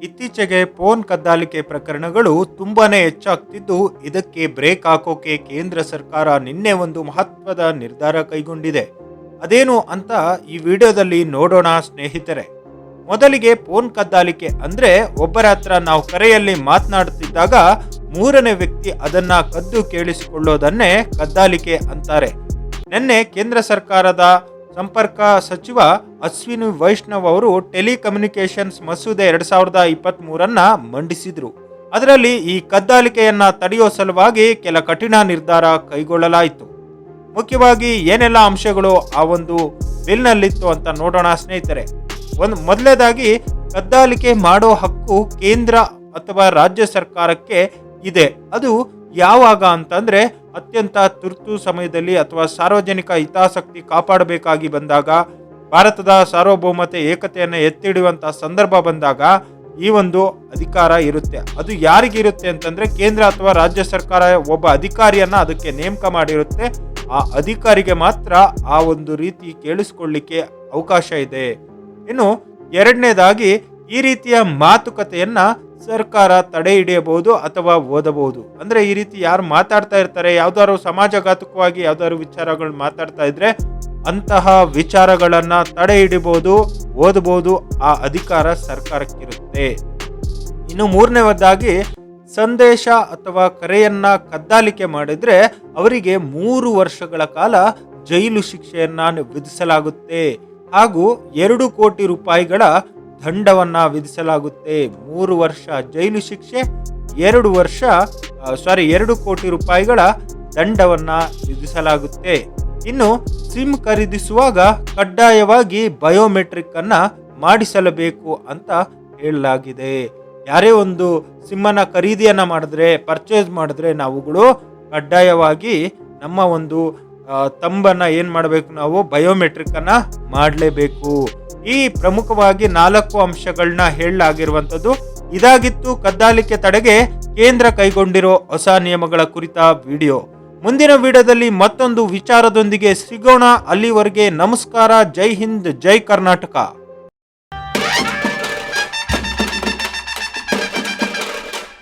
ಇತ್ತೀಚೆಗೆ ಫೋನ್ ಕದ್ದಾಲಿಕೆ ಪ್ರಕರಣಗಳು ತುಂಬಾನೇ ಹೆಚ್ಚಾಗ್ತಿದ್ದು, ಇದಕ್ಕೆ ಬ್ರೇಕ್ ಹಾಕೋಕೆ ಕೇಂದ್ರ ಸರ್ಕಾರ ನಿನ್ನೆ ಒಂದು ಮಹತ್ವದ ನಿರ್ಧಾರ ಕೈಗೊಂಡಿದೆ. ಅದೇನು ಅಂತ ಈ ವಿಡಿಯೋದಲ್ಲಿ ನೋಡೋಣ ಸ್ನೇಹಿತರೆ. ಮೊದಲಿಗೆ ಫೋನ್ ಕದ್ದಾಲಿಕೆ ಅಂದ್ರೆ ಒಬ್ಬರ ಹತ್ರ ನಾವು ಕರೆಯಲ್ಲಿ ಮಾತನಾಡುತ್ತಿದ್ದಾಗ ಮೂರನೇ ವ್ಯಕ್ತಿ ಅದನ್ನ ಕದ್ದು ಕೇಳಿಸಿಕೊಳ್ಳೋದನ್ನೇ ಕದ್ದಾಲಿಕೆ ಅಂತಾರೆ. ನಿನ್ನೆ ಕೇಂದ್ರ ಸರ್ಕಾರದ ಸಂಪರ್ಕ ಸಚಿವ ಅಶ್ವಿನಿ ವೈಷ್ಣವ್ ಅವರು ಟೆಲಿಕಮ್ಯುನಿಕೇಶನ್ಸ್ ಮಸೂದೆ 2023 ಮಂಡಿಸಿದ್ರು. ಅದರಲ್ಲಿ ಈ ಕದ್ದಾಲಿಕೆಯನ್ನ ತಡೆಯೋ ಸಲುವಾಗಿ ಕೆಲ ಕಠಿಣ ನಿರ್ಧಾರ ಕೈಗೊಳ್ಳಲಾಯಿತು. ಮುಖ್ಯವಾಗಿ ಏನೆಲ್ಲ ಅಂಶಗಳು ಆ ಒಂದು ಬಿಲ್ನಲ್ಲಿತ್ತು ಅಂತ ನೋಡೋಣ ಸ್ನೇಹಿತರೆ. ಮೊದಲನೇದಾಗಿ, ಕದ್ದಾಲಿಕೆ ಮಾಡೋ ಹಕ್ಕು ಕೇಂದ್ರ ಅಥವಾ ರಾಜ್ಯ ಸರ್ಕಾರಕ್ಕೆ ಇದೆ. ಅದು ಯಾವಾಗ ಅಂತಂದ್ರೆ ಅತ್ಯಂತ ತುರ್ತು ಸಮಯದಲ್ಲಿ ಅಥವಾ ಸಾರ್ವಜನಿಕ ಹಿತಾಸಕ್ತಿ ಕಾಪಾಡಬೇಕಾಗಿ ಬಂದಾಗ, ಭಾರತದ ಸಾರ್ವಭೌಮತೆ ಏಕತೆಯನ್ನು ಎತ್ತಿಡುವಂತಹ ಸಂದರ್ಭ ಬಂದಾಗ ಈ ಒಂದು ಅಧಿಕಾರ ಇರುತ್ತೆ. ಅದು ಯಾರಿಗಿರುತ್ತೆ ಅಂತಂದ್ರೆ ಕೇಂದ್ರ ಅಥವಾ ರಾಜ್ಯ ಸರ್ಕಾರ ಒಬ್ಬ ಅಧಿಕಾರಿಯನ್ನ ಅದಕ್ಕೆ ನೇಮಕ ಮಾಡಿರುತ್ತೆ. ಆ ಅಧಿಕಾರಿಗೆ ಮಾತ್ರ ಆ ಒಂದು ರೀತಿ ಕೇಳಿಸ್ಕೊಳ್ಳಿಕ್ಕೆ ಅವಕಾಶ ಇದೆ. ಇನ್ನು ಎರಡನೇದಾಗಿ, ಈ ರೀತಿಯ ಮಾತುಕತೆಯನ್ನ ಸರ್ಕಾರ ತಡೆ ಹಿಡಿಯಬಹುದು ಅಥವಾ ಓದಬಹುದು. ಅಂದ್ರೆ ಈ ರೀತಿ ಯಾರು ಮಾತಾಡ್ತಾ ಇರ್ತಾರೆ, ಯಾವ್ದಾದ್ರು ಸಮಾಜಘಾತಕವಾಗಿ ಯಾವ್ದಾದ್ರು ವಿಚಾರಗಳು ಮಾತಾಡ್ತಾ ಇದ್ರೆ ಅಂತಹ ವಿಚಾರಗಳನ್ನ ತಡೆ ಹಿಡಿಬಹುದು, ಓದಬಹುದು. ಆ ಅಧಿಕಾರ ಸರ್ಕಾರಕ್ಕಿರುತ್ತೆ. ಇನ್ನು ಮೂರನೇದಾಗಿ, ಸಂದೇಶ ಅಥವಾ ಕರೆಯನ್ನ ಕದ್ದಾಲಿಕೆ ಮಾಡಿದ್ರೆ ಅವರಿಗೆ 3 ವರ್ಷಗಳ ಕಾಲ ಜೈಲು ಶಿಕ್ಷೆಯನ್ನ ವಿಧಿಸಲಾಗುತ್ತೆ ಹಾಗೂ 2 ಕೋಟಿ ರೂಪಾಯಿಗಳ ದಂಡವನ್ನ ವಿಧಿಸಲಾಗುತ್ತೆ. 3 ವರ್ಷ ಜೈಲು ಶಿಕ್ಷೆ, 2 ಕೋಟಿ ರೂಪಾಯಿಗಳ ದಂಡವನ್ನ ವಿಧಿಸಲಾಗುತ್ತೆ. ಇನ್ನು ಸಿಮ್ ಖರೀದಿಸುವಾಗ ಕಡ್ಡಾಯವಾಗಿ ಬಯೋಮೆಟ್ರಿಕ್ ಅನ್ನ ಮಾಡಿಸಲೇಬೇಕು ಅಂತ ಹೇಳಲಾಗಿದೆ. ಯಾರೇ ಒಂದು ಸಿಮ್ಮನ್ನ ಖರೀದಿಯನ್ನ ಮಾಡಿದ್ರೆ, ಪರ್ಚೇಸ್ ಮಾಡಿದ್ರೆ ನಾವುಗಳು ಕಡ್ಡಾಯವಾಗಿ ನಮ್ಮ ಒಂದು ತಂಬನ್ನ ಏನ್ ಮಾಡಬೇಕು, ನಾವು ಬಯೋಮೆಟ್ರಿಕ್ ಅನ್ನ ಮಾಡಲೇಬೇಕು. ಈ ಪ್ರಮುಖವಾಗಿ 4 ಅಂಶಗಳನ್ನ ಹೇಳಲಾಗಿರುವಂತದ್ದು. ಇದಾಗಿತ್ತು ಕದ್ದಾಲಿಕೆ ತಡೆಗೆ ಕೇಂದ್ರ ಕೈಗೊಂಡಿರೋ ಹೊಸ ನಿಯಮಗಳ ಕುರಿತ ವಿಡಿಯೋ. ಮುಂದಿನ ವಿಡಿಯೋದಲ್ಲಿ ಮತ್ತೊಂದು ವಿಚಾರದೊಂದಿಗೆ ಸಿಗೋಣ. ಅಲ್ಲಿವರೆಗೆ ನಮಸ್ಕಾರ. ಜೈ ಹಿಂದ್, ಜೈ ಕರ್ನಾಟಕ.